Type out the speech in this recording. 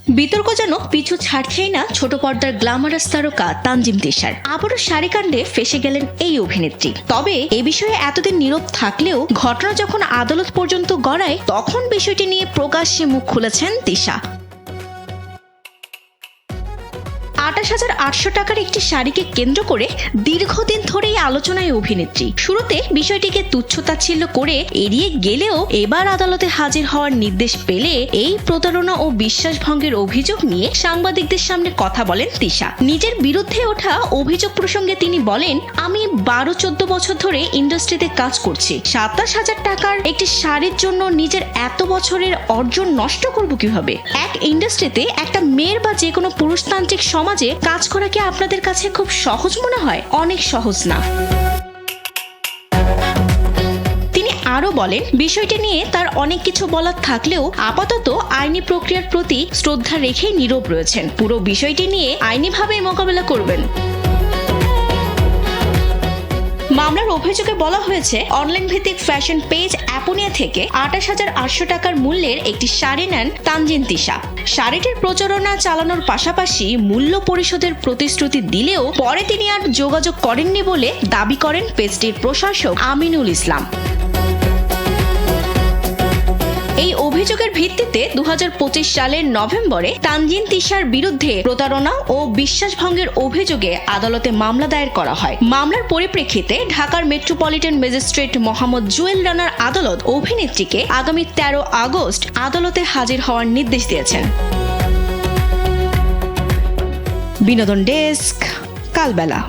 বিতর্ক যেন পিছু ছাড়ছেই না ছোট পর্দার গ্ল্যামারাস তারকা তানজিম তিশার। আবারও শাড়িকাণ্ডে ফেসে গেলেন এই অভিনেত্রী। তবে এ বিষয়ে এতদিন নীরব থাকলেও ঘটনা যখন আদালত পর্যন্ত গড়ায় তখন বিষয়টি নিয়ে প্রকাশ্যে মুখ খুলেছেন তিশা। 28,800 টাকার একটি শাড়িকে কেন্দ্র করে দীর্ঘদিন ধরেই আলোচনায় অভিনেত্রী। শুরুতে বিষয়টিকে তুচ্ছতাচ্ছিল্য করে এড়িয়ে গেলেও এবার আদালতে হাজির হওয়ার নির্দেশ পেলে এই প্রতারণা ও বিশ্বাসভঙ্গের অভিযোগ নিয়ে সাংবাদিকদের সামনে কথা বলেন তিশা। নিজের বিরুদ্ধে ওঠা অভিযোগ প্রসঙ্গে তিনি বলেন, আমি 12-14 বছর ধরে ইন্ডাস্ট্রিতে কাজ করছি। 27,000 টাকার একটি শাড়ির জন্য নিজের এত বছরের অর্জন নষ্ট করব কিভাবে? এক ইন্ডাস্ট্রিতে একটা মেয়ের বা যে কোনো পুরুষতান্ত্রিক সমাজে কাজ করা কি আপনাদের কাছে খুব সহজ মনে হয়? অনেক সহজ না। তিনি আরো বলেন, বিষয়টি নিয়ে তার অনেক কিছু বলার থাকলেও আপাতত আইনি প্রক্রিয়ার প্রতি শ্রদ্ধা রেখেই নীরব রয়েছেন। পুরো বিষয়টি নিয়ে আইনিভাবে মোকাবেলা করবেন। মামলার অভিযোগে বলা হয়েছে, অনলাইন ভিত্তিক ফ্যাশন পেজ অ্যাপোনিয়া থেকে 28,800 টাকার মূল্যের একটি শাড়ি নেন তানজিম তিশা। শাড়িটির প্রচারণা চালানোর পাশাপাশি মূল্য পরিশোধের প্রতিশ্রুতি দিলেও পরে তিনি আর যোগাযোগ করেননি বলে দাবি করেন পেজটির প্রশাসক আমিনুল ইসলাম। এই অভিযোগের ভিত্তিতে 2025 সালের নভেম্বরে তানজিম তিশার বিরুদ্ধে প্রতারণা ও বিশ্বাসভঙ্গের অভিযোগে আদালতে মামলা দায়ের করা হয়। মামলার পরিপ্রেক্ষিতে ঢাকার মেট্রোপলিটন ম্যাজিস্ট্রেট মোহাম্মদ জুয়েল রানার আদালত অভিনেত্রীকে আগামী 13 আগস্ট আদালতে হাজির হওয়ার নির্দেশ দিয়েছেন। বিনোদন ডেস্ক, কালবেলা।